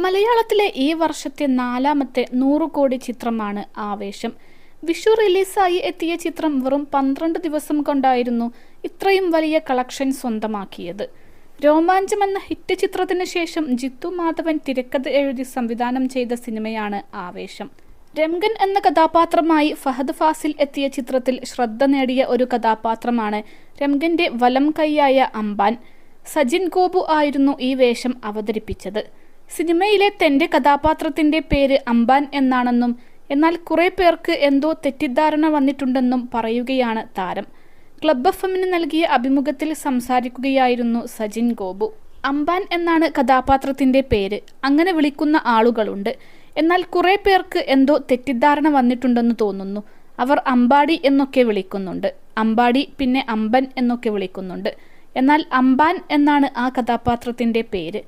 മലയാളത്തിലെ ഈ വർഷത്തെ 4ാമത്തെ 100 കോടി ചിത്രമാണ് ആവേശം. വിഷു റിലീസായി എത്തിയ ചിത്രം വെറും 12 ദിവസം കൊണ്ടായിരുന്നു ഇത്രയും വലിയ കളക്ഷൻ സ്വന്തമാക്കിയത്. രോമാഞ്ചം എന്ന ഹിറ്റ് ചിത്രത്തിന് ശേഷം ജിത്തു മാധവൻ തിരക്കഥ എഴുതി സംവിധാനം ചെയ്ത സിനിമയാണ് ആവേശം. രംഗൻ എന്ന കഥാപാത്രമായി ഫഹദ് ഫാസിൽ എത്തിയ ചിത്രത്തിൽ ശ്രദ്ധ നേടിയ ഒരു കഥാപാത്രമാണ് രംഗന്റെ വലം കൈയായ അമ്പാൻ. സജിൻ ഗോപു ആയിരുന്നു ഈ വേഷം അവതരിപ്പിച്ചത്. സിനിമയിലെ തന്റെ കഥാപാത്രത്തിന്റെ പേര് അമ്പാൻ എന്നാണെന്നും എന്നാൽ കുറെ പേർക്ക് എന്തോ തെറ്റിദ്ധാരണ വന്നിട്ടുണ്ടെന്നും പറയുകയാണ് താരം. ക്ലബ് എഫ്എമ്മിന് നൽകിയ അഭിമുഖത്തിൽ സംസാരിക്കുകയായിരുന്നു സജിൻ ഗോപു. അമ്പാൻ എന്നാണ് കഥാപാത്രത്തിന്റെ പേര്, അങ്ങനെ വിളിക്കുന്ന ആളുകളുണ്ട്. എന്നാൽ കുറെ പേർക്ക് എന്തോ തെറ്റിദ്ധാരണ വന്നിട്ടുണ്ടെന്ന് തോന്നുന്നു. അവർ അമ്പാടി എന്നൊക്കെ വിളിക്കുന്നുണ്ട്, അമ്പാടി പിന്നെ അമ്പൻ എന്നൊക്കെ വിളിക്കുന്നുണ്ട്. എന്നാൽ അമ്പാൻ എന്നാണ് ആ കഥാപാത്രത്തിന്റെ പേര്.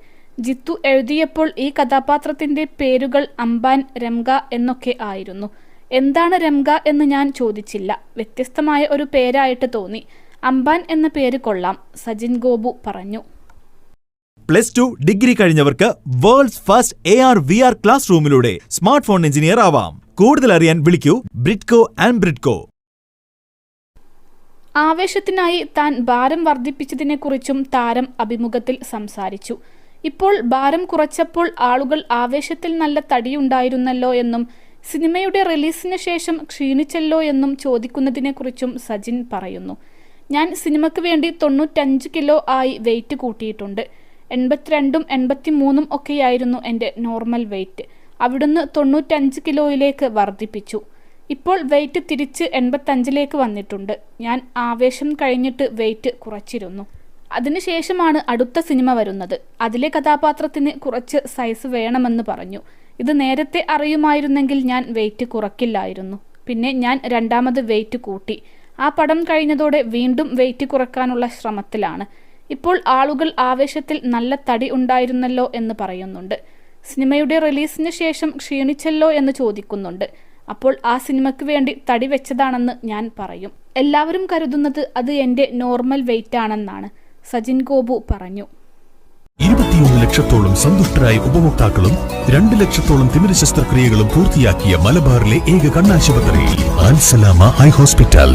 ജിത്തു എഴുതിയപ്പോൾ ഈ കഥാപാത്രത്തിന്റെ പേരുകൾ അമ്പാൻ, രംഗ എന്നൊക്കെ ആയിരുന്നു. എന്താണ് രംഗ എന്ന് ഞാൻ ചോദിച്ചില്ല, വ്യത്യസ്തമായ ഒരു പേരായിട്ട് തോന്നി. അമ്പാൻ എന്ന പേര് കൊള്ളാം, സജിൻ ഗോപു പറഞ്ഞു. +2 ഡിഗ്രി കഴിഞ്ഞവർക്ക് വേൾഡ്സ് ഫസ്റ്റ് AR/VR ക്ലാസ് റൂമിലൂടെ സ്മാർട്ട് ഫോൺ എഞ്ചിനീയർ ആവാം. കൂടുതൽ അറിയാൻ വിളിക്കൂ ബ്രിഡ്കോ ആൻഡ് ബ്രിഡ്കോ. ആവേശത്തിനായി താൻ ഭാരം വർദ്ധിപ്പിച്ചതിനെക്കുറിച്ചും താരം അഭിമുഖത്തിൽ സംസാരിച്ചു. ഇപ്പോൾ ഭാരം കുറച്ചപ്പോൾ ആളുകൾ ആവേശത്തിൽ നല്ല തടിയുണ്ടായിരുന്നല്ലോ എന്നും സിനിമയുടെ റിലീസിന് ശേഷം ക്ഷീണിച്ചല്ലോ എന്നും ചോദിക്കുന്നതിനെക്കുറിച്ചും സജിൻ പറയുന്നു. ഞാൻ സിനിമയ്ക്ക് വേണ്ടി 95 കിലോ ആയി വെയിറ്റ് കൂട്ടിയിട്ടുണ്ട്. 82ഉം 83ഉം ഒക്കെയായിരുന്നു എൻ്റെ നോർമൽ വെയിറ്റ്. അവിടുന്ന് 95 കിലോയിലേക്ക് വർദ്ധിപ്പിച്ചു. ഇപ്പോൾ വെയിറ്റ് തിരിച്ച് 85ലേക്ക് വന്നിട്ടുണ്ട്. ഞാൻ ആവേശം കഴിഞ്ഞിട്ട് വെയിറ്റ് കുറച്ചിരുന്നു. അതിനുശേഷമാണ് അടുത്ത സിനിമ വരുന്നത്. അതിലെ കഥാപാത്രത്തിന് കുറച്ച് സൈസ് വേണമെന്ന് പറഞ്ഞു. ഇത് നേരത്തെ അറിയുമായിരുന്നെങ്കിൽ ഞാൻ വെയിറ്റ് കുറക്കില്ലായിരുന്നു. പിന്നെ ഞാൻ 2ാമത് വെയിറ്റ് കൂട്ടി. ആ പടം കഴിഞ്ഞതോടെ വീണ്ടും വെയിറ്റ് കുറക്കാനുള്ള ശ്രമത്തിലാണ്. ഇപ്പോൾ ആളുകൾ ആവേശത്തിൽ നല്ല തടി ഉണ്ടായിരുന്നല്ലോ എന്ന് പറയുന്നുണ്ട്. സിനിമയുടെ റിലീസിന് ശേഷം ക്ഷീണിച്ചല്ലോ എന്ന് ചോദിക്കുന്നുണ്ട്. അപ്പോൾ ആ സിനിമയ്ക്ക് വേണ്ടി തടി വെച്ചതാണെന്ന് ഞാൻ പറയും. എല്ലാവരും കരുതുന്നത് അത് എൻ്റെ നോർമൽ വെയിറ്റ് ആണെന്നാണ്, സജിൻ ഗോപു പറഞ്ഞു. 21 ലക്ഷത്തോളം സന്തുഷ്ടരായ ഉപഭോക്താക്കളും 2 ലക്ഷത്തോളം തിമിര ശസ്ത്രക്രിയകളും പൂർത്തിയാക്കിയ മലബാറിലെ ഏക കണ്ണാശുപത്രി അൽ സലാമ ഹൈ ഹോസ്പിറ്റൽ.